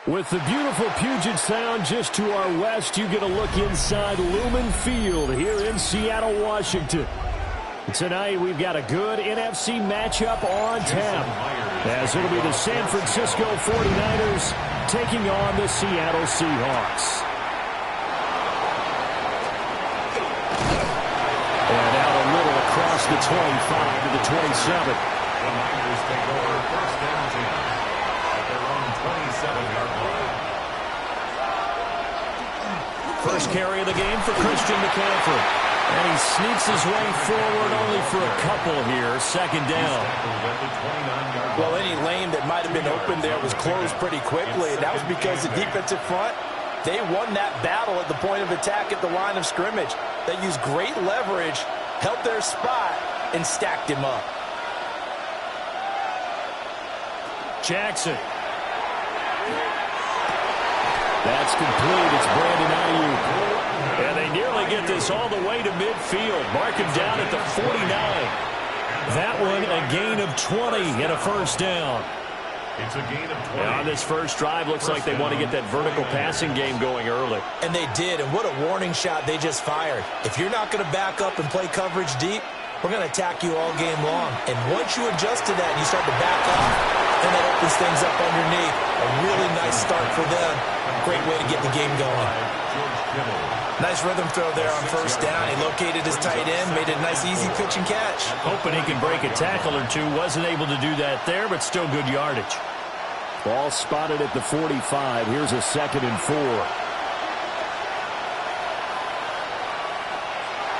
With the beautiful Puget Sound just to our west, you get a look inside Lumen Field here in Seattle, Washington. Tonight, we've got a good NFC matchup on tap, as it'll be the San Francisco 49ers taking on the Seattle Seahawks. And out a little across the 25 to the 27. The Niners take over first down 10 at their own 27-yard line. First carry of the game for Christian McCaffrey. And he sneaks his way forward only for a couple here. Second down. Well, any lane that might have been open there was closed pretty quickly. And that was because the defensive front, they won that battle at the point of attack at the line of scrimmage. They used great leverage, held their spot, and stacked him up. Jackson. That's complete. It's Brandon Ayuk. And they They nearly get this all the way to midfield. Mark him down at the 49. That one a gain of 20 and a first down. It's a gain of 20. On this first drive, looks like they want to get that vertical passing game going early. And they did, and what a warning shot they just fired. If you're not going to back up and play coverage deep, we're going to attack you all game long. And once you adjust to that and you start to back off, then that opens things up underneath. A really nice start for them. Great way to get the game going. Nice rhythm throw there on first down. He located his tight end, made it a nice easy pitch and catch. Hoping he can break a tackle or two. Wasn't able to do that there, but still good yardage. Ball spotted at the 45. Here's a 2nd and 4.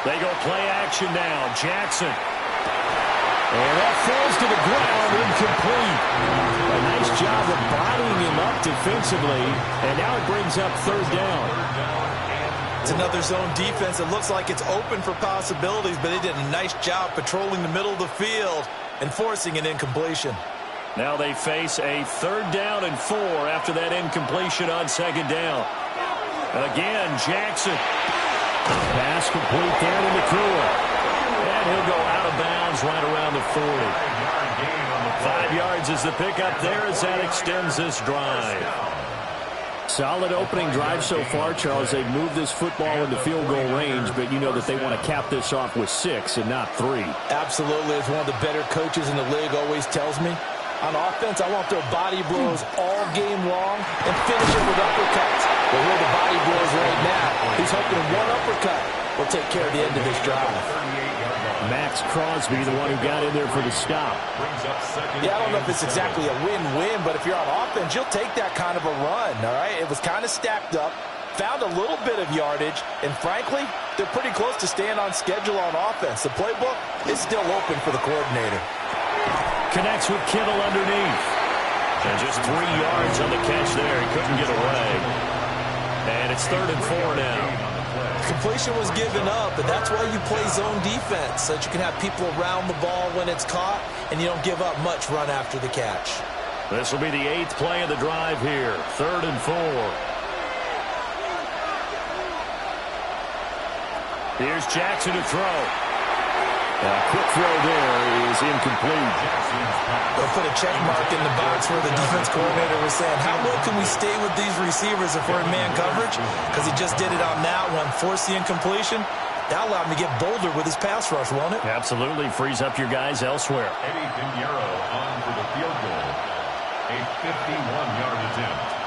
They go play action now. Jackson. And that falls to the ground, incomplete. A nice job of bodying him up defensively, and now it brings up 3rd down. It's another zone defense. It looks like it's open for possibilities, but they did a nice job patrolling the middle of the field and forcing an incompletion. Now they face a 3rd down and 4 after that incompletion on 2nd down. Again, Jackson. Pass complete down in the McCool. And he'll go out of bounds right around the 40. 5 yards is the pickup there as that extends this drive. Solid opening drive so far, Charles. They've moved this football into field goal range, but you know that they want to cap this off with 6 and not 3. Absolutely. As one of the better coaches in the league always tells me, on offense, I want their body blows all game long and finish it with uppercuts. Well, here are the body blows right now. He's hoping one uppercut will take care of the end of this drive. Max Crosby, the one who got in there for the stop. Yeah, I don't know if it's exactly a win-win, but if you're on offense, you'll take that kind of a run, all right? It was kind of stacked up, found a little bit of yardage, and frankly, they're pretty close to staying on schedule on offense. The playbook is still open for the coordinator. Connects with Kittle underneath. And just 3 yards on the catch there. He couldn't get away. And it's 3rd and 4 now. Completion was given up, but that's why you play zone defense, so that you can have people around the ball when it's caught, and you don't give up much run after the catch. This will be the 8th play of the drive here. 3rd and 4. Here's Jackson to throw. A quick throw there is incomplete. They'll put a check mark in the box where the defense coordinator was saying, how low can we stay with these receivers if we're in man coverage? Because he just did it on that one, forced the incompletion. That allowed him to get bolder with his pass rush, won't it? Absolutely. Frees up your guys elsewhere. Eddie Pinheiro on for the field goal. A 51-yard attempt.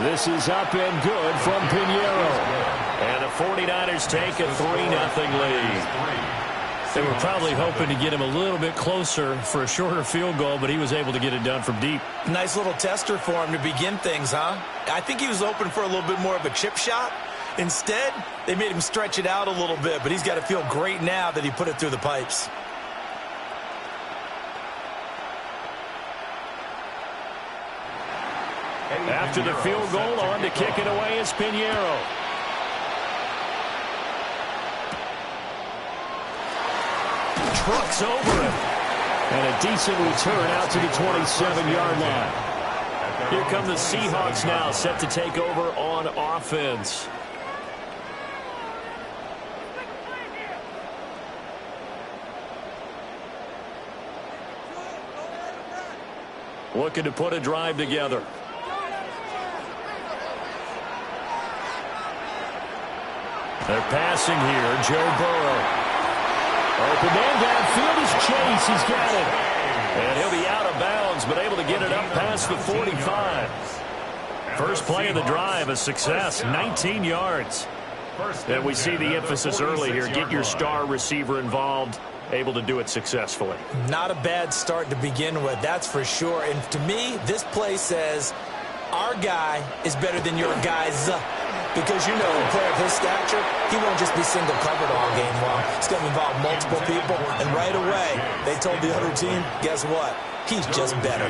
This is up and good from Pinheiro. And the 49ers take a 3-0 lead. They were probably hoping to get him a little bit closer for a shorter field goal, but he was able to get it done from deep. Nice little tester for him to begin things, huh? I think he was open for a little bit more of a chip shot. Instead, they made him stretch it out a little bit, but he's got to feel great now that he put it through the pipes. After the field goal, on to kick it away is Pinheiro. Trucks over him. And a decent return out to the 27-yard line. Here come the Seahawks now, set to take over on offense. Looking to put a drive together. They're passing here. Joe Burrow. Open man downfield is Chase. He's got it. And he'll be out of bounds, but able to get it up past the 45. First play of the drive, a success. 19 yards. And we see the emphasis early here. Get your star receiver involved. Able to do it successfully. Not a bad start to begin with, that's for sure. And to me, this play says our guy is better than your guys. Because, you know, a player of his stature, he won't just be single covered all game long. It's going to involve multiple people. And right away, they told the other team, guess what? He's just better.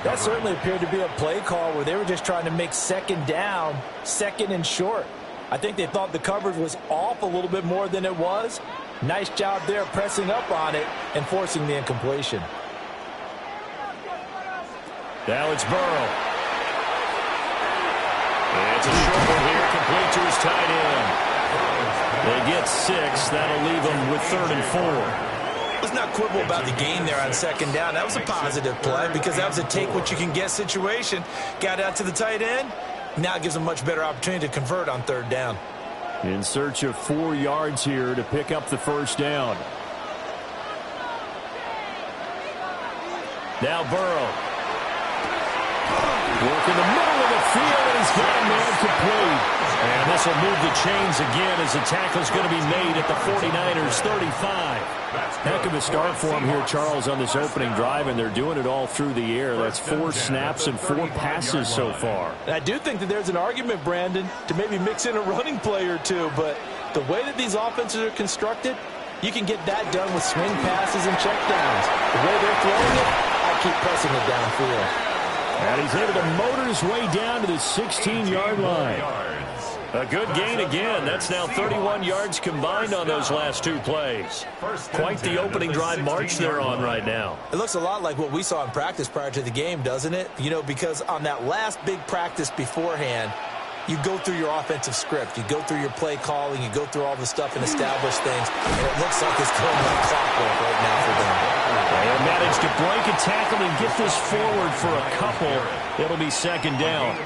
That certainly appeared to be a play call where they were just trying to make second down, second and short. I think they thought the coverage was off a little bit more than it was. Nice job there pressing up on it and forcing the incompletion. Now it's Burrow. It's a short one here, complete to his tight end. They get 6. That'll leave them with 3rd and 4. Let's not quibble about the gain there on 2nd down. That was a positive play because that was a take-what-you-can-get situation. Got out to the tight end. Now it gives them a much better opportunity to convert on 3rd down. In search of 4 yards here to pick up the 1st down. Now Burrow. Work in the middle of the field, and he's got a man complete. And this will move the chains again as the tackle's going to be made at the 49ers 35. Heck of a start for him here, Charles, on this opening drive, and they're doing it all through the air. That's 4 snaps and 4 passes so far. And I do think that there's an argument, Brandon, to maybe mix in a running play or two, but the way that these offenses are constructed, you can get that done with swing passes and checkdowns. The way they're throwing it, I keep pressing it downfield. And he's able to motor his way down to the 16-yard line. A good gain again. That's now 31 yards combined on those last 2 plays. Quite the opening drive march they're on right now. It looks a lot like what we saw in practice prior to the game, doesn't it? You know, because on that last big practice beforehand, you go through your offensive script. You go through your play calling. You go through all the stuff and establish things. And it looks like it's going like clockwork right now for them. They managed to break a tackle and get this forward for a couple. It'll be 2nd down.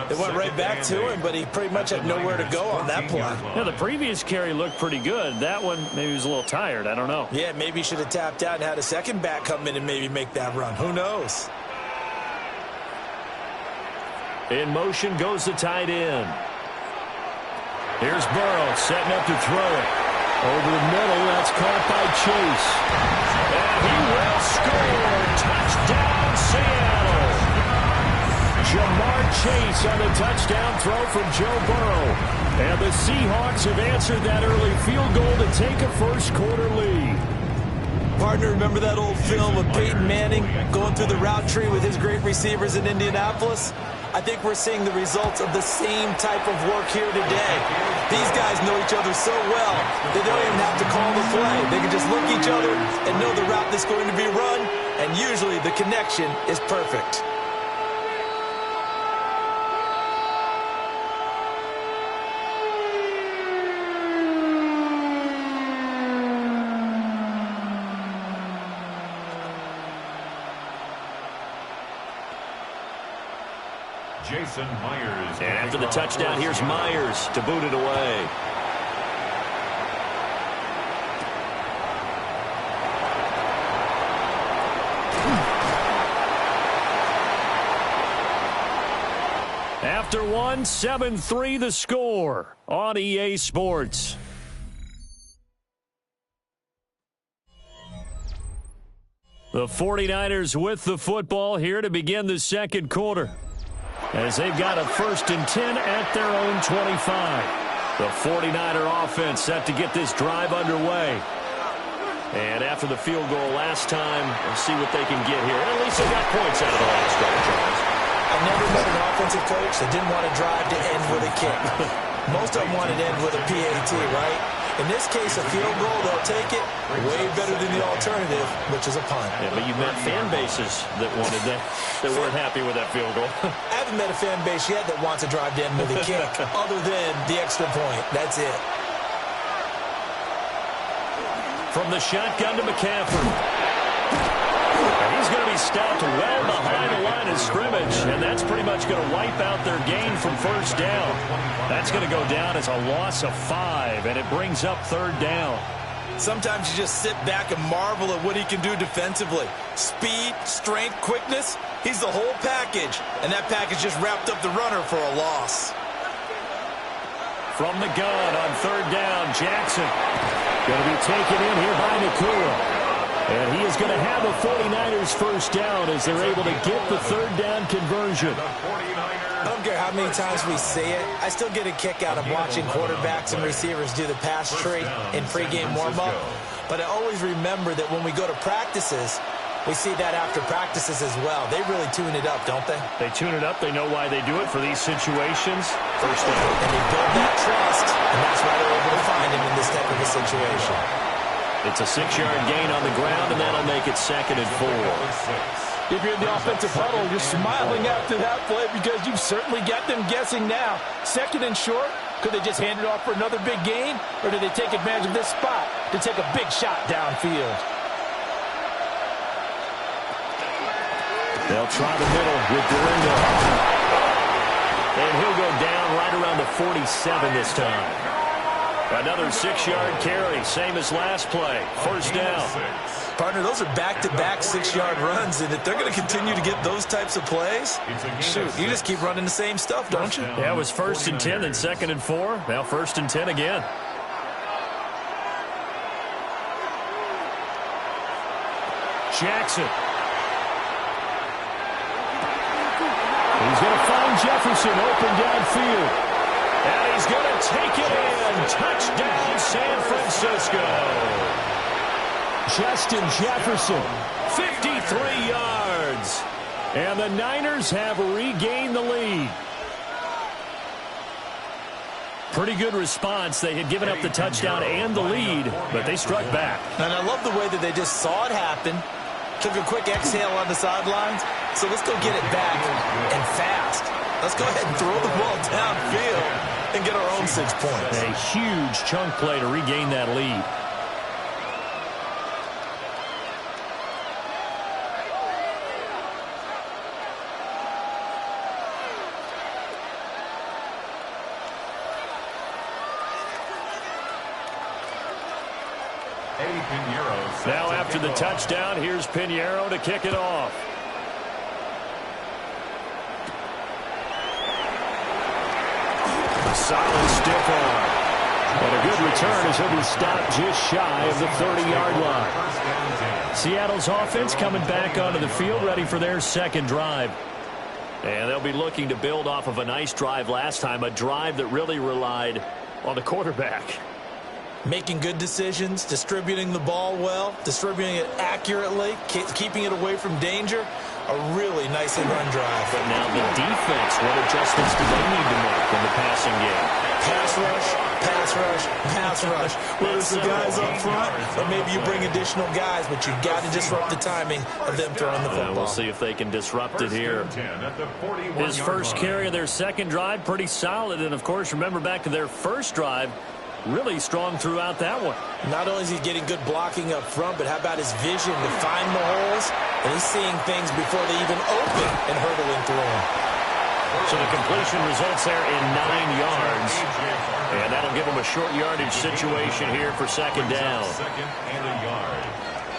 They went right back to him, but he pretty much had nowhere to go on that play. Yeah, the previous carry looked pretty good. That one, maybe he was a little tired. I don't know. Yeah, maybe he should have tapped out and had a second back come in and maybe make that run. Who knows? In motion goes the tight end. Here's Burrow setting up to throw it. Over the middle, that's caught by Chase. And he will score. Touchdown, Seattle. Jamar Chase on the touchdown throw from Joe Burrow. And the Seahawks have answered that early field goal to take a first-quarter lead. Partner, remember that old film of Peyton Manning going through the route tree with his great receivers in Indianapolis? I think we're seeing the results of the same type of work here today. These guys know each other so well, they don't even have to call the play. They can just look at each other and know the route that's going to be run, and usually the connection is perfect. Jason Myers. And after the touchdown, here's Myers to boot it away. After 7-3 the score on EA Sports. The 49ers with the football here to begin the 2nd quarter, as they've got a 1st and 10 at their own 25. The 49er offense set to get this drive underway. And after the field goal last time, we'll see what they can get here. At least they got points out of the last drive, Charles. I've never met an offensive coach that didn't want to drive to end with a kick. Most of them wanted to end with a PAT, right? In this case, a field goal, they'll take it. Way better than the alternative, which is a punt. Yeah, but you met fan bases that wanted that weren't happy with that field goal. I haven't met a fan base yet that wants to drive to end with a kick, other than the extra point. That's it. From the shotgun to McCaffrey. And he's going to be stopped well behind the line of scrimmage, and that's pretty much going to wipe out their gain from 1st down. That's going to go down as a loss of 5, and it brings up 3rd down. Sometimes you just sit back and marvel at what he can do defensively. Speed, strength, quickness, he's the whole package, and that package just wrapped up the runner for a loss. From the gun on 3rd down, Jackson going to be taken in here by Nakua. And he is going to have the 49ers 1st down as they're able to get the 3rd down conversion. I don't care how many times we say it, I still get a kick out of watching quarterbacks and receivers do the pass tree in pregame warm-up. But I always remember that when we go to practices, we see that after practices as well. They really tune it up, don't they? They tune it up. They know why they do it for these situations. 1st down. And they build that trust, and that's why they're able to find him in this type of a situation. It's a 6-yard gain on the ground, and that'll make it 2nd and 4. If you're in the offensive huddle, you're smiling after that play because you've certainly got them guessing now. 2nd and short, could they just hand it off for another big gain, or do they take advantage of this spot to take a big shot downfield? They'll try the middle with Durango. And he'll go down right around the 47 this time. Another 6-yard carry, same as last play. 1st down. Partner, those are back-to-back 6-yard runs, and if they're going to continue to get those types of plays, shoot, you just keep running the same stuff, don't you? Yeah, it was 1st and 10, then 2nd and 4. Now 1st and 10 again. Jackson. He's going to find Jefferson open downfield. And he's going to take it in. Touchdown, San Francisco. Justin Jefferson, 53 yards. And the Niners have regained the lead. Pretty good response. They had given up the touchdown and the lead, but they struck back. And I love the way that they just saw it happen. Took a quick exhale on the sidelines. So let's go get it back and fast. Let's go ahead and throw the ball downfield and get our own 6 points. A huge chunk play to regain that lead. Now after the touchdown, here's Pinheiro to kick it off. A solid stiff arm. And a good return as he'll be stopped just shy of the 30-yard line. Seattle's offense coming back onto the field, ready for their 2nd drive. And they'll be looking to build off of a nice drive last time, a drive that really relied on the quarterback. Making good decisions, distributing the ball well, distributing it accurately, keeping it away from danger. A really nice run drive. But now the defense, what adjustments do they need to make in the passing game? Pass rush, pass rush, pass rush. Whether it's the guys up front or maybe you bring additional guys, but you've got to disrupt the timing of them throwing the football. We'll see if they can disrupt it here. His first carry of their 2nd drive, pretty solid. And, of course, remember back to their first drive, really strong throughout that one. Not only is he getting good blocking up front, but how about his vision to find the holes? And he's seeing things before they even open and hurdling through them. So the completion results there in 9 yards. And that'll give him a short yardage situation here for 2nd down. 2nd and a yard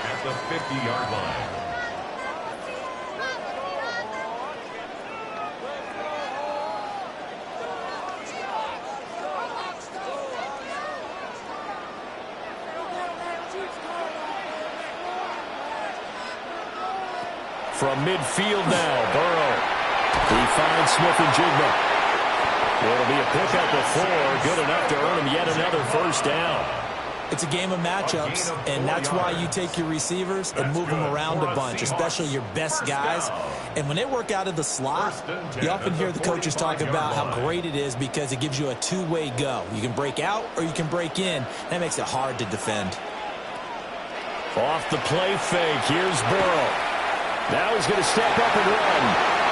at the 50-yard line. From midfield now, Burrow. He finds Smith-Njigba. It'll be a pickup of 4, good enough to earn him yet another 1st down. It's a game of matchups, and that's why you take your receivers and move them around a bunch, especially your best guys. And when they work out of the slot, you often hear the coaches talk about how great it is because it gives you a two-way go. You can break out or you can break in. That makes it hard to defend. Off the play fake, here's Burrow. Now he's going to step up and run.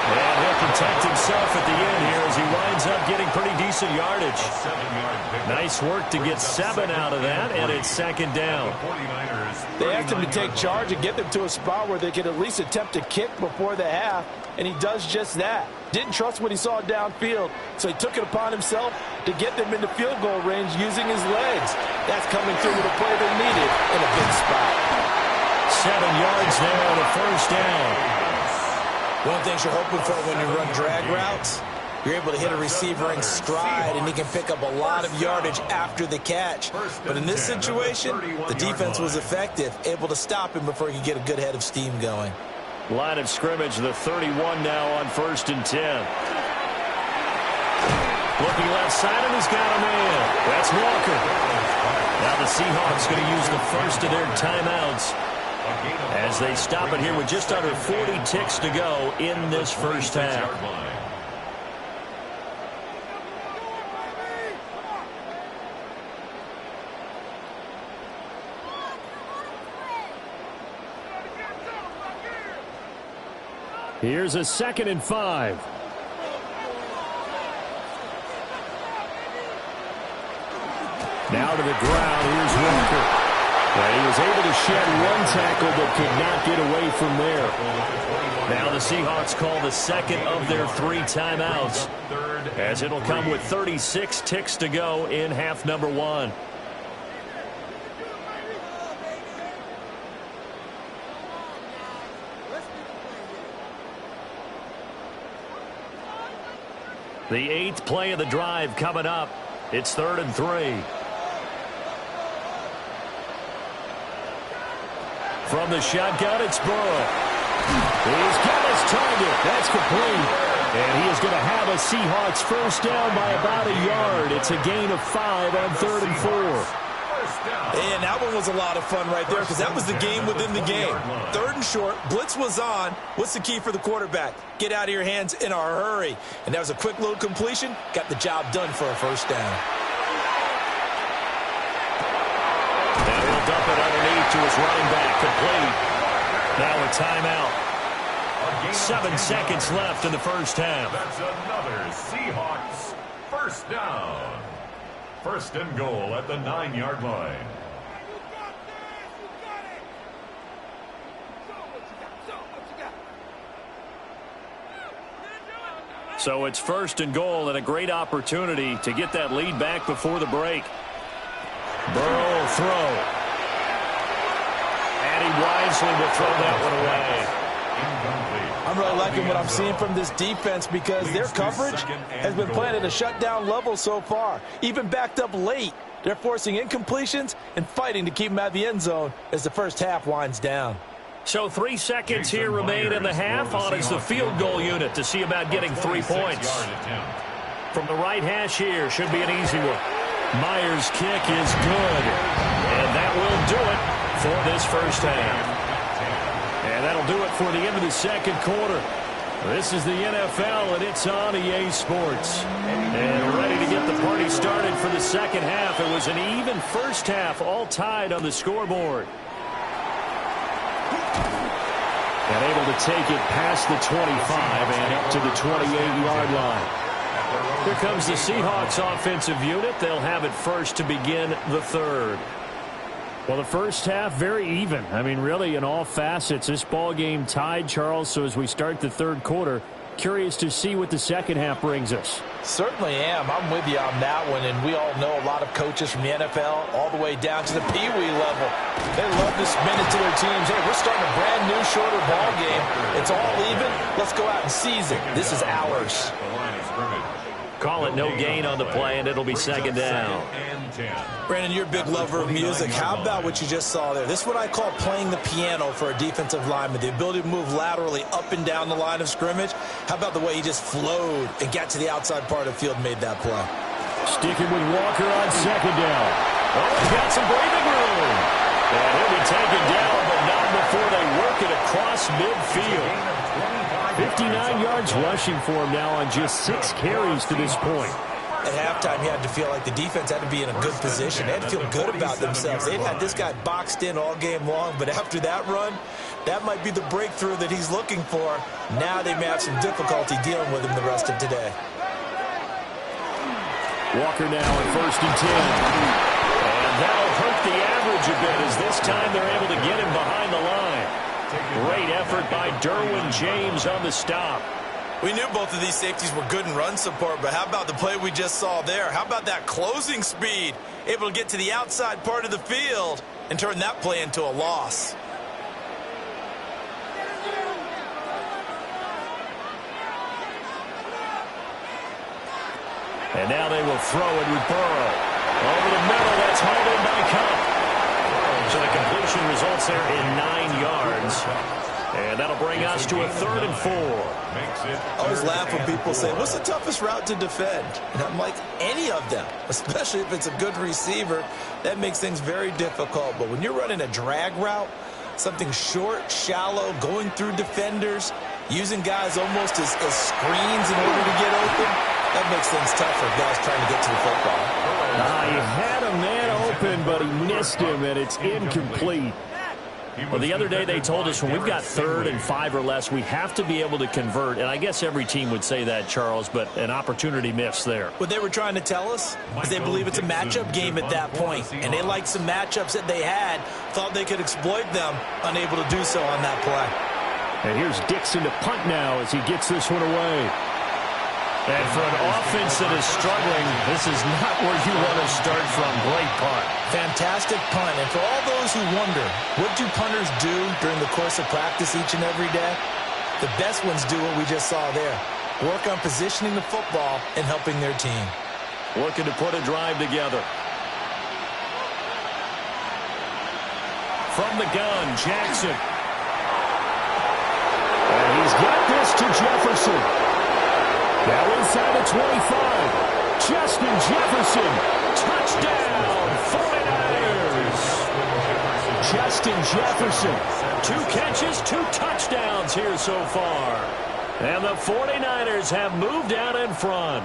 And he'll protect himself at the end here as he winds up getting pretty decent yardage. Nice work to get 7 out of that, and it's 2nd down. They asked him to take charge and get them to a spot where they could at least attempt to kick before the half, and he does just that. Didn't trust what he saw downfield, so he took it upon himself to get them into field goal range using his legs. That's coming through with a play they needed in a big spot. 7 yards there on a 1st down. One of the things you're hoping for when you run drag routes, you're able to hit a receiver in stride, and he can pick up a lot of yardage after the catch. But in this situation, the defense was effective, able to stop him before he could get a good head of steam going. Line of scrimmage, the 31 now on 1st and 10. Looking left side, and he's got a man. That's Walker. Now the Seahawks going to use the first of their timeouts as they stop it here with just under 40 ticks to go in this first half. Here's a 2nd and 5. Now to the ground. Here's Walker. Well, he was able to shed one tackle but could not get away from there. Now the Seahawks call the 2nd of their 3 timeouts, as it'll come with 36 ticks to go in half number 1. The 8th play of the drive coming up. It's 3rd and 3. From the shotgun, it's Burrow. He's got his target. That's complete. And he is going to have a Seahawks first down by about a yard. It's a gain of 5 on 3rd and 4. And that one was a lot of fun right there because that was the game within the game. 3rd and short, blitz was on. What's the key for the quarterback? Get out of your hands in a hurry. And that was a quick little completion. Got the job done for a first down. And he'll dump it underneath to his running back. Complete. Now a timeout. 7 seconds left in the first half. That's another Seahawks first down. 1st and goal at the 9-yard line. So it's 1st and goal and a great opportunity to get that lead back before the break. Burrow will throw. And he wisely will throw that one away. I'm really liking what I'm seeing from this defense because their coverage has been playing at a shutdown level so far. Even backed up late, they're forcing incompletions and fighting to keep them out of the end zone as the first half winds down. So 3 seconds here remain in the half. On is the field goal unit to see about getting 3 points. From the right hash here, should be an easy one. Myers' kick is good. And that will do it for this first half. And that'll do it for the end of the 2nd quarter. This is the NFL, and it's on EA Sports. And ready to get the party started for the 2nd half. It was an even first half, all tied on the scoreboard. And able to take it past the 25 and up to the 28-yard line. Here comes the Seahawks offensive unit. They'll have it first to begin the 3rd. Well, the first half, very even. I mean, really, in all facets, this ball game tied, Charles. So as we start the 3rd quarter, curious to see what the 2nd half brings us. Certainly am. I'm with you on that one. And we all know a lot of coaches from the NFL all the way down to the Pee-wee level. They love to spin it to their teams. Hey, we're starting a brand new, shorter ball game. It's all even. Let's go out and seize it. This is ours. Call it no gain on the play, and it'll be 2nd down. Brandon, you're a big lover of music. How about what you just saw there? This is what I call playing the piano for a defensive lineman, the ability to move laterally up and down the line of scrimmage. How about the way he just flowed and got to the outside part of the field and made that play? Sticking with Walker on 2nd down. Oh, he's got some breathing room. And he'll be taken down, but not before they work it across midfield. 59 yards rushing for him now on just 6 carries to this point. At halftime, he had to feel like the defense had to be in a good position. They had to feel good about themselves. They'd had this guy boxed in all game long, but after that run, that might be the breakthrough that he's looking for. Now they may have some difficulty dealing with him the rest of today. Walker now at 1st and 10. And that'll hurt the average a bit as this time they're able to get him behind the line. Great effort by Derwin James on the stop. We knew both of these safeties were good in run support, but how about the play we just saw there? How about that closing speed? Able to get to the outside part of the field and turn that play into a loss. And now they will throw it with Burrow. Over the middle, that's hauled in by Cup. So the completion results there in 9 yards. And that'll bring us to a 3rd and 4. I always laugh when people say, what's the toughest route to defend? And I'm like, any of them, especially if it's a good receiver. That makes things very difficult. But when you're running a drag route, something short, shallow, going through defenders, using guys almost as screens in order to get open, that makes things tough for guys trying to get to the football. He had a man open, but he missed him, and it's incomplete. Well, the other day they told us when we've got 3rd and 5 or less, we have to be able to convert. And I guess every team would say that, Charles, but an opportunity missed there. What they were trying to tell us is they believe it's a matchup game at that point. And they liked some matchups that they had, thought they could exploit them, unable to do so on that play. And here's Dixon to punt now as he gets this one away. And for an offense that is struggling, this is not where you want to start from. Great punt. Fantastic punt. And for all those who wonder, what do punters do during the course of practice each and every day? The best ones do what we just saw there. Work on positioning the football and helping their team. Looking to put a drive together. From the gun, Jackson. And he's got this to Jefferson. Now inside the 25. Justin Jefferson. Touchdown, 49ers. Justin Jefferson. 2 catches, 2 touchdowns here so far. And the 49ers have moved out in front.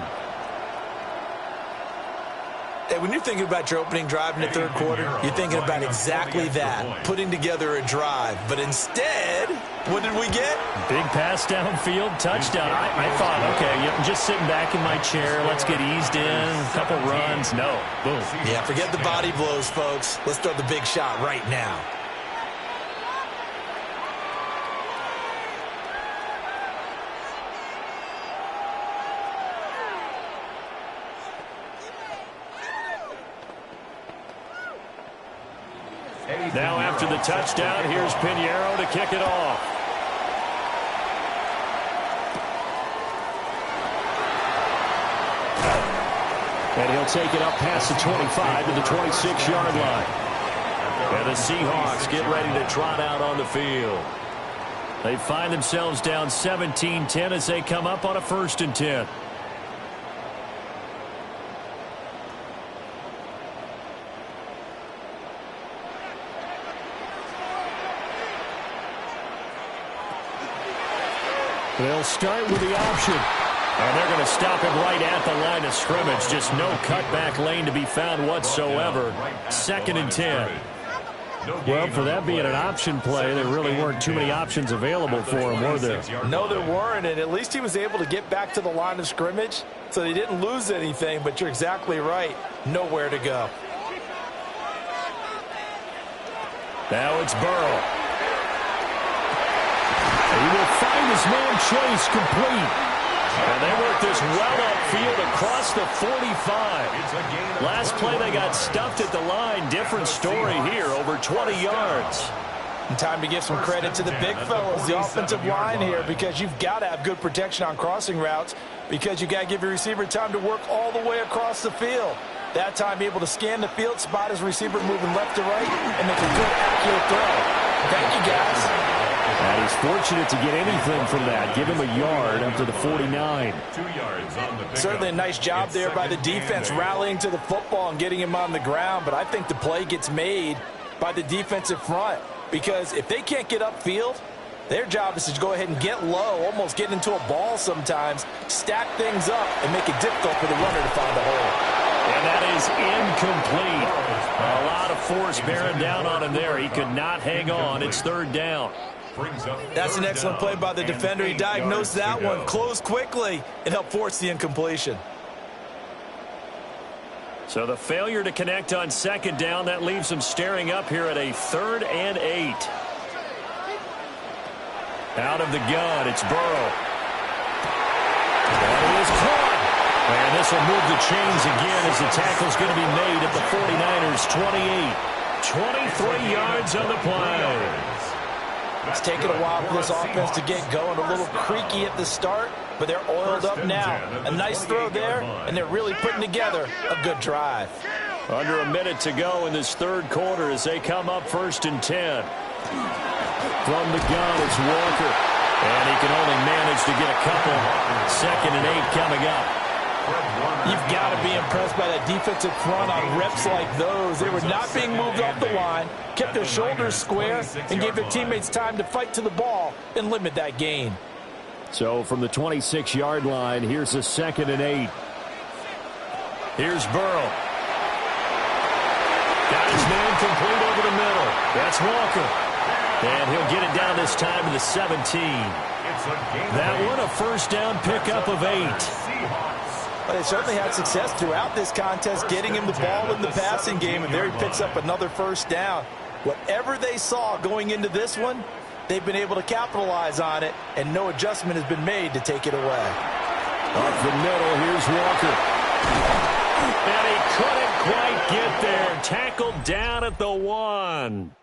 Hey, when you're thinking about your opening drive in the 3rd quarter, you're thinking about exactly that, putting together a drive. But instead, what did we get? Big pass downfield, touchdown. I thought, okay, I'm just sitting back in my chair. Let's get eased in, a couple runs. No, boom. Yeah, forget the body blows, folks. Let's throw the big shot right now. Now after the touchdown, here's Pinheiro to kick it off. And he'll take it up past the 25 to the 26-yard line. And the Seahawks get ready to trot out on the field. They find themselves down 17-10 as they come up on a 1st and 10. They'll start with the option. And they're going to stop him right at the line of scrimmage. Just no cutback lane to be found whatsoever. 2nd and 10. Well, for that being an option play, there really weren't too many options available for him, were there? No, there weren't, and at least he was able to get back to the line of scrimmage, so they didn't lose anything, but you're exactly right. Nowhere to go. Now it's Burrow. He will find his man Chase complete. And they work this well upfield across the 45. Last play they got stuffed at the line. Different story here, over 20 yards. And time to give some credit to the big fellas, the offensive line here, because you've got to have good protection on crossing routes, because you got to give your receiver time to work all the way across the field. That time, be able to scan the field, spot his receiver moving left to right, and make a good, accurate throw. Thank you, guys. And he's fortunate to get anything from that. Give him a yard up to the 49. 2 yards on the pickup. Certainly a nice job there by the defense rallying to the football and getting him on the ground. But I think the play gets made by the defensive front, because if they can't get upfield, their job is to go ahead and get low, almost get into a ball sometimes, stack things up, and make it difficult for the runner to find the hole. And that is incomplete. A lot of force bearing down on him there. He could not hang on. It's 3rd down. That's an excellent play by the defender. He diagnosed that one, closed quickly, and helped force the incompletion. So the failure to connect on 2nd down, that leaves them staring up here at a 3rd and 8. Out of the gun, it's Burrow. And he is caught. And this will move the chains again as the tackle's going to be made at the 49ers' 28. 23 yards on the play. It's taken a while for this offense to get going. A little creaky at the start, but they're oiled up now. A nice throw there, and they're really putting together a good drive. Under a minute to go in this 3rd quarter as they come up 1st and 10. From the gun, it's Walker. And he can only manage to get a couple. 2nd and 8 coming up. You've got to be impressed by that defensive front on reps like those. They were not being moved off the line, kept their shoulders square, and gave their teammates time to fight to the ball and limit that gain. So from the 26-yard line, here's a 2nd and 8. Here's Burrow. Got his man complete over the middle. That's Walker. And he'll get it down this time to the 17. That one, a first down pickup of 8. But they certainly had success throughout this contest, getting him the ball in the passing game, and there he picks up another first down. Whatever they saw going into this one, they've been able to capitalize on it, and no adjustment has been made to take it away. Up the middle, here's Walker. And he couldn't quite get there. Tackled down at the 1.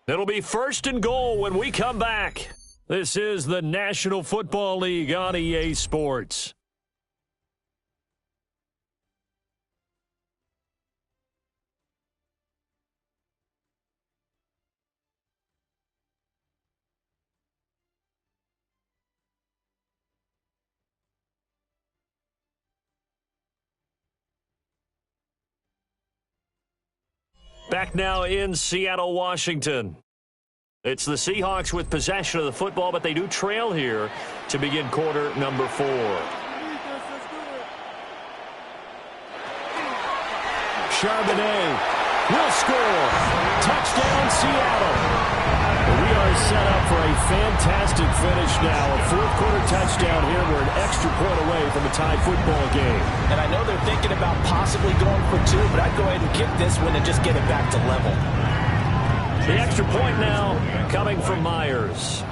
It'll be first and goal when we come back. This is the National Football League on EA Sports. Back now in Seattle, Washington. It's the Seahawks with possession of the football, but they do trail here to begin quarter number 4. Charbonnet will score. Touchdown, Seattle. We are set up for a fantastic finish now. A fourth-quarter touchdown here. We're an extra point away from a tie football game. And I know they're thinking about possibly going for 2, but I'd go ahead and kick this one and just get it back to level. The extra point now coming from Myers.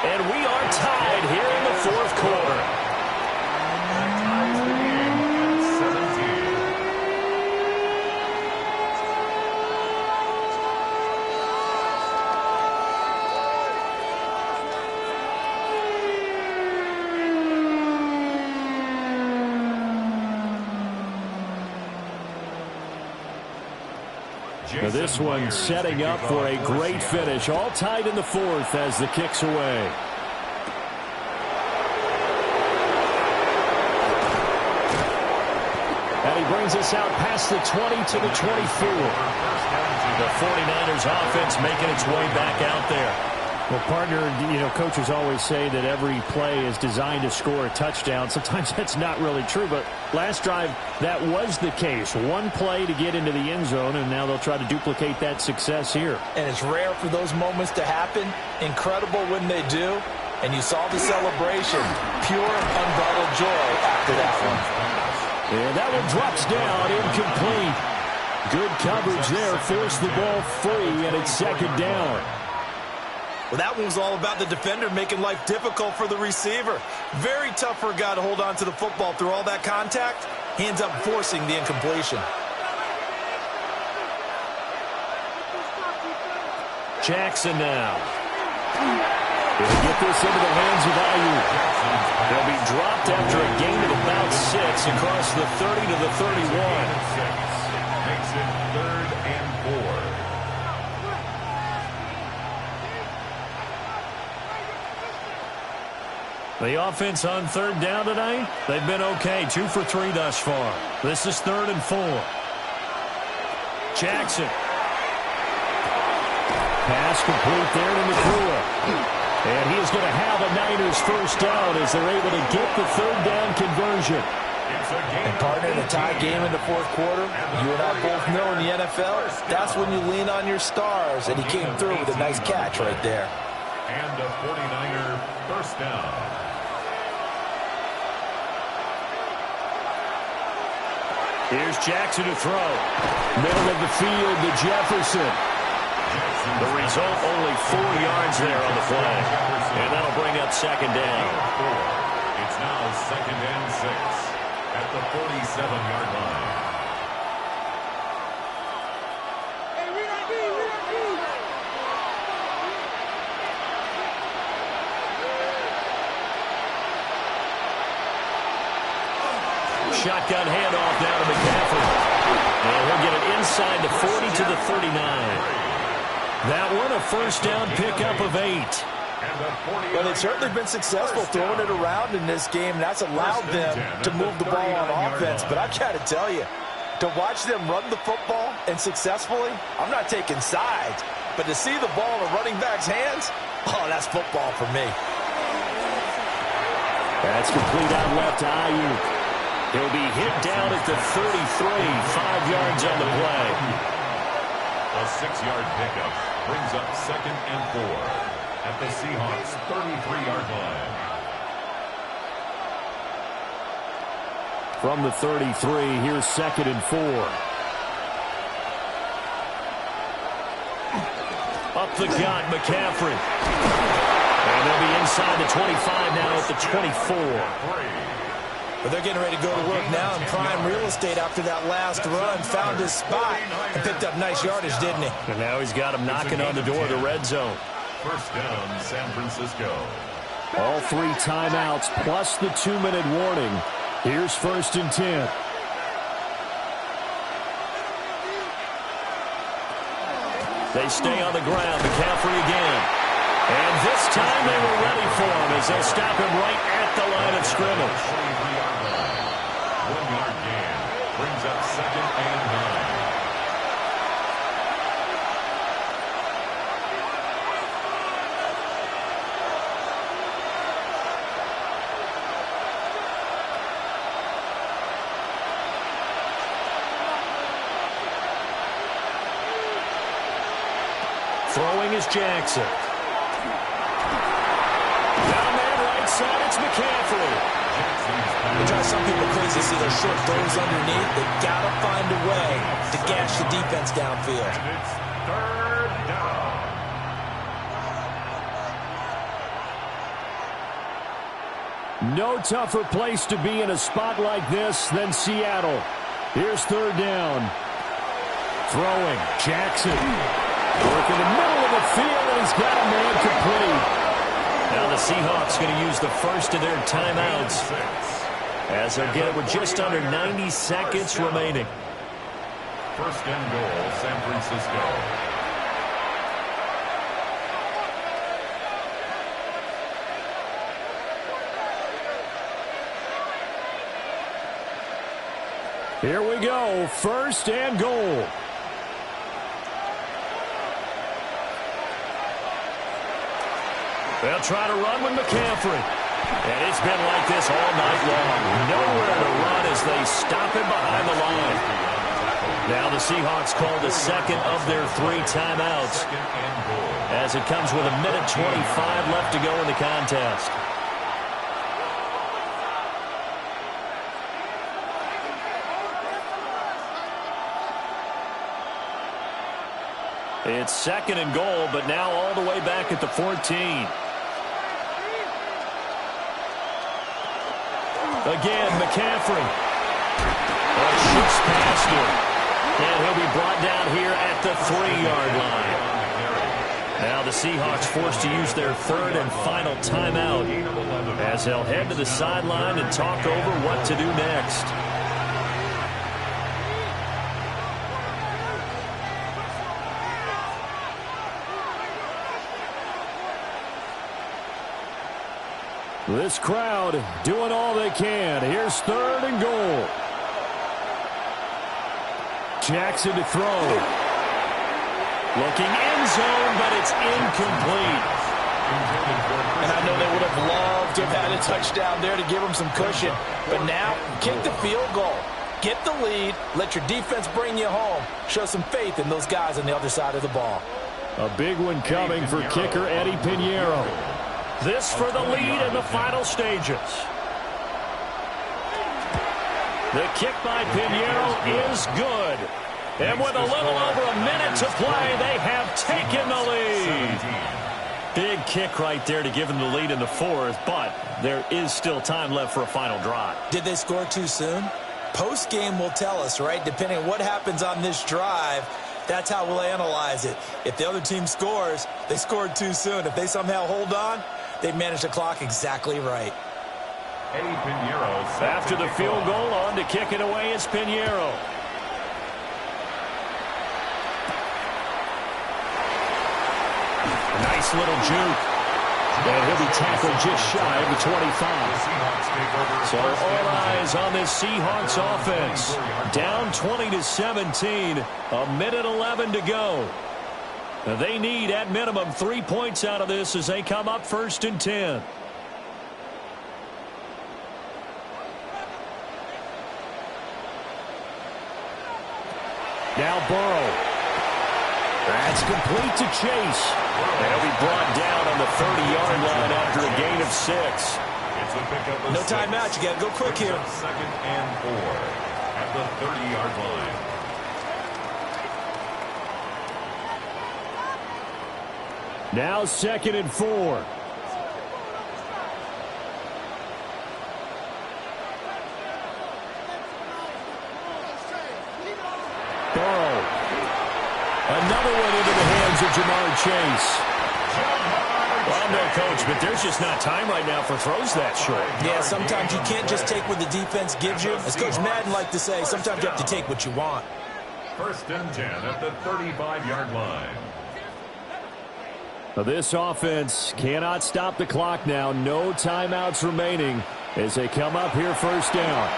And we are tied here in the fourth quarter. Now this one setting up for a great finish. All tied in the fourth as the kick's away. And he brings us out past the 20 to the 24. The 49ers offense making its way back out there. Well, partner, coaches always say that every play is designed to score a touchdown. Sometimes that's not really true, but last drive, that was the case. One play to get into the end zone, and now they'll try to duplicate that success here. And it's rare for those moments to happen. Incredible when they do. And you saw the celebration. Pure, unbridled joy after that one. And that one drops down, incomplete. Good coverage there, forced the ball free, and it's second down. Well, that one was all about the defender making life difficult for the receiver. Very tough for a guy to hold on to the football through all that contact. He ends up forcing the incompletion. Jackson now. He'll get this into the hands of Ayuk. They'll be dropped after a gain of about 6 across the 30 to the 31. Makes it 3rd and 4. The offense on third down tonight, they've been okay. 2 for 3 thus far. This is 3rd and 4. Jackson. Pass complete there to McClure. And he is going to have a Niners first down as they're able to get the third down conversion. And partner, in a tie game in the fourth quarter, you and I both know in the NFL, that's when you lean on your stars. And he came through with a nice catch right there. And a 49er first down. Here's Jackson to throw. Middle of the field to Jefferson. The result, only 4 yards there on the play. And that'll bring up second down. It's now 2nd and 6 at the 47-yard line. Shotgun handoff down to McCaffrey. And he'll get it inside the 40 to the 39. That one, a first down pickup of 8. Well, they've certainly been successful throwing it around in this game, and that's allowed them to move the ball on offense. But I've got to tell you, to watch them run the football and successfully, I'm not taking sides. But to see the ball in a running back's hands, oh, that's football for me. That's complete out left to Ayuk. He'll be hit down at the 33, 5 yards on the play. A 6-yard pickup brings up 2nd and 4 at the Seahawks' 33-yard line. From the 33, here's 2nd and 4. Up the gut, McCaffrey. And they'll be inside the 25 now at the 24. But they're getting ready to go to work now in prime real estate after that last run. Found his spot and picked up nice yardage, didn't he? And now he's got him knocking on the door of the red zone. First down, San Francisco. All 3 timeouts plus the 2-minute warning. Here's 1st and 10. They stay on the ground. McCaffrey again. And this time they were ready for him as they'll stop him right at the line of scrimmage. 1-yard gain brings up 2nd and 9. Throwing is Jackson. Down man right side, it's McCaffrey. They drive some people crazy to see those short throws underneath. They've got to find a way to gash the defense downfield. And it's 3rd down. No tougher place to be in a spot like this than Seattle. Here's 3rd down. Throwing, Jackson. Work in the middle of the field, and he's got a man complete. Now the Seahawks going to use the first of their timeouts as they'll get it with just under 90 seconds remaining. 1st and goal, San Francisco. Here we go, 1st and goal. They'll try to run with McCaffrey. And it's been like this all night long. Nowhere to run as they stop him behind the line. Now the Seahawks call the 2nd of their 3 timeouts as it comes with 1:25 left to go in the contest. It's 2nd and goal, but now all the way back at the 14. Again, McCaffrey. Shoots past him. And he'll be brought down here at the 3-yard line. Now the Seahawks forced to use their 3rd and final timeout as they'll head to the sideline and talk over what to do next. This crowd doing all they can. Here's 3rd and goal. Jackson to throw. Looking end zone, but it's incomplete. And I know they would have loved to have had a touchdown there to give them some cushion. But now, kick the field goal. Get the lead. Let your defense bring you home. Show some faith in those guys on the other side of the ball. A big one coming for kicker Eddie Pinheiro. This for the lead in the final stages. The kick by Pinheiro is good. And with a little over a minute to play, they have taken the lead. Big kick right there to give them the lead in the 4th, but there is still time left for a final drive. Did they score too soon? Post-game will tell us, right? Depending on what happens on this drive, that's how we'll analyze it. If the other team scores, they scored too soon. If they somehow hold on, they've managed the clock exactly right. Eddie Pinheiro. After the field goal, on to kick it away is Pinheiro. Nice little juke. And he'll be tackled just shy of the 25. So all eyes on this Seahawks offense. Down 20-17. 1:11 to go. Now they need, at minimum, 3 points out of this as they come up 1st and 10. Now Burrow. That's complete to Chase. They'll be brought down on the 30-yard line after a gain of 6. It's a pickup of No 6. timeout. You got to go quick here. Second and 4 at the 30-yard line. Now 2nd and 4. Burrow. Another one into the hands of Jamar Chase. Well, no, Coach, but there's just not time right now for throws that short. Yeah, sometimes you can't just take what the defense gives you. As Coach Madden liked to say, sometimes you have to take what you want. 1st and 10 at the 35-yard line. This offense cannot stop the clock now. No timeouts remaining as they come up here 1st down.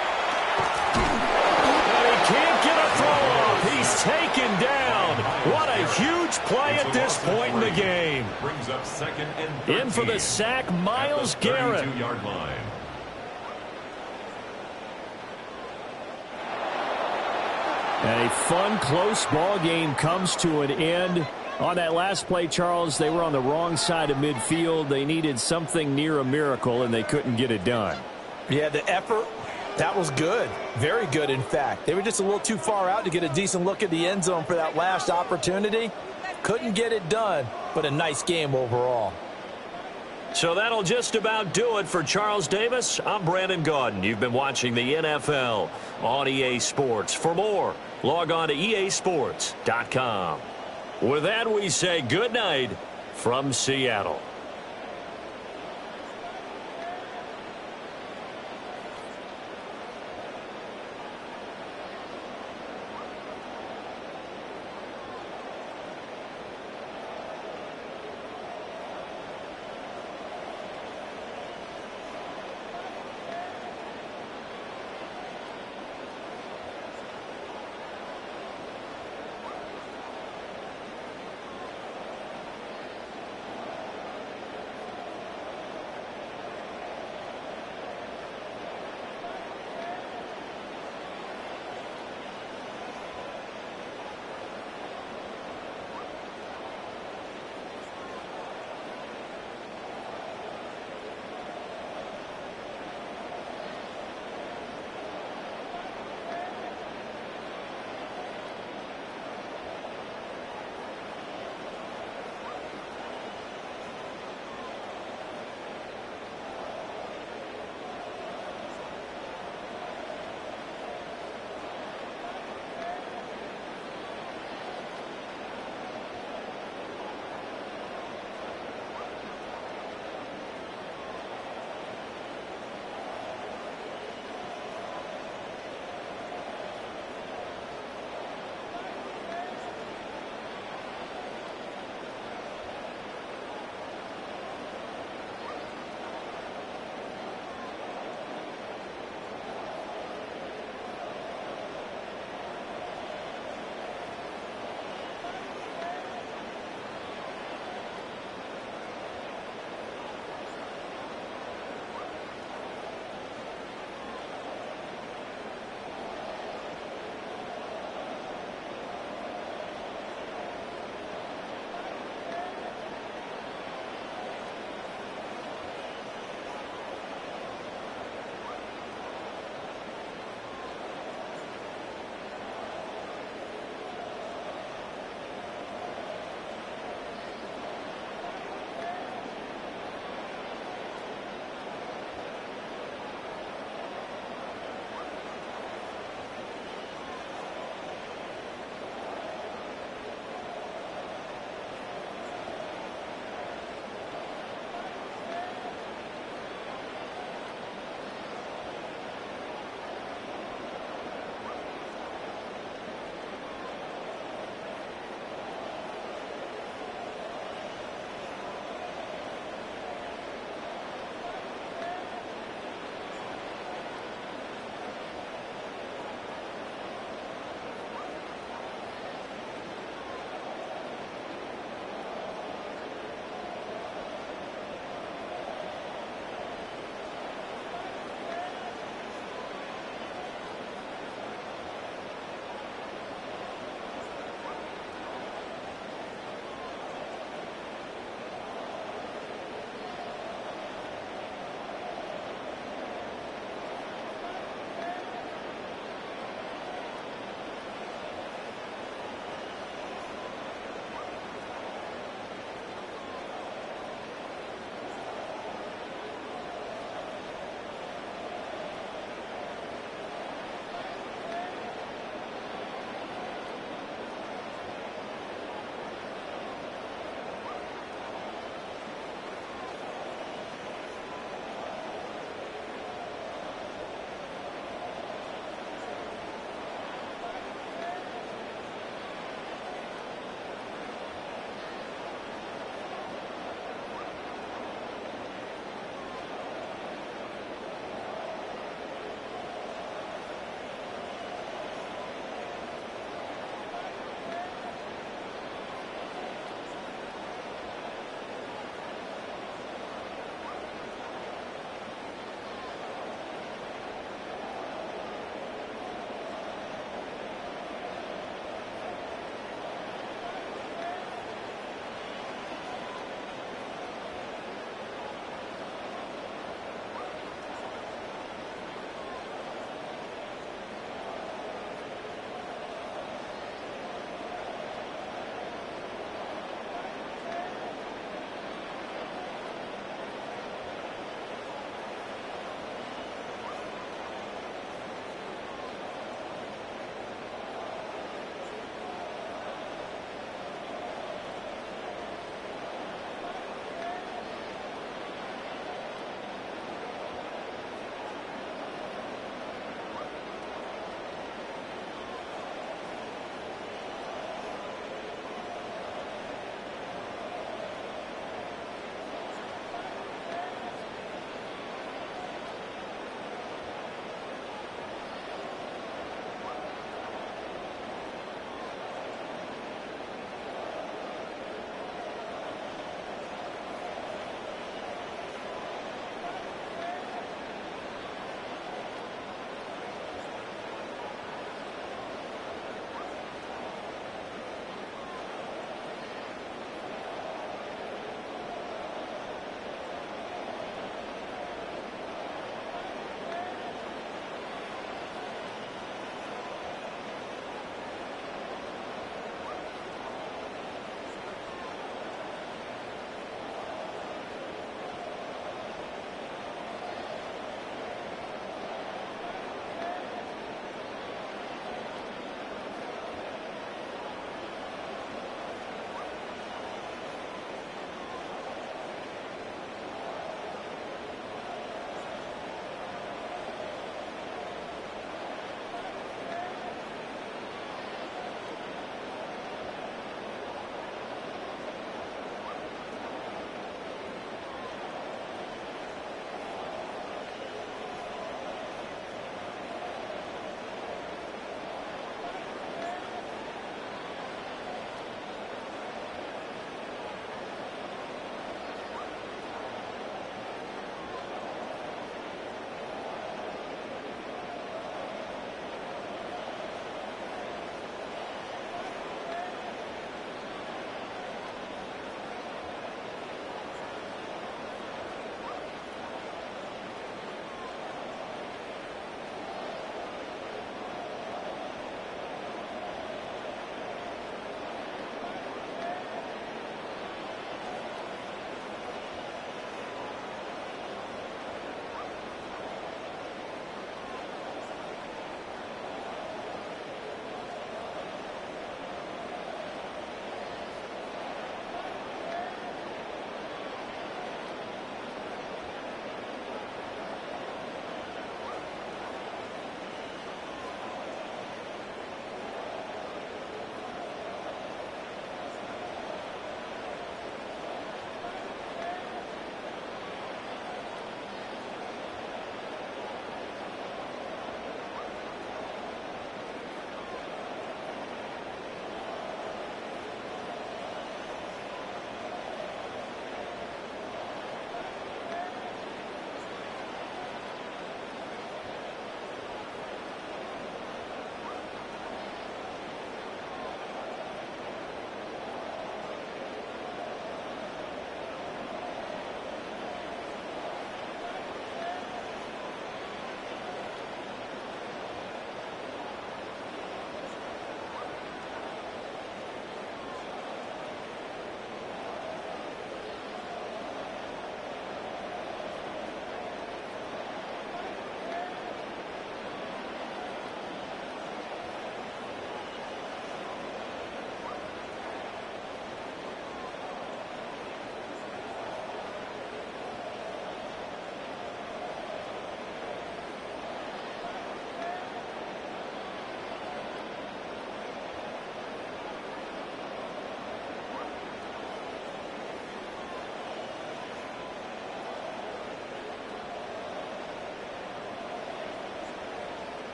But he can't get a throw off. He's taken down. What a huge play at this point in the game. Brings up 2nd and 13. In for the sack, Myles Garrett. 32-yard line. A fun, close ball game comes to an end. On that last play, Charles, they were on the wrong side of midfield. They needed something near a miracle, and they couldn't get it done. Yeah, the effort, that was good. Very good, in fact. They were just a little too far out to get a decent look at the end zone for that last opportunity. Couldn't get it done, but a nice game overall. So that'll just about do it for Charles Davis. I'm Brandon Gaudin. You've been watching the NFL on EA Sports. For more, log on to easports.com. With that, we say good night from Seattle.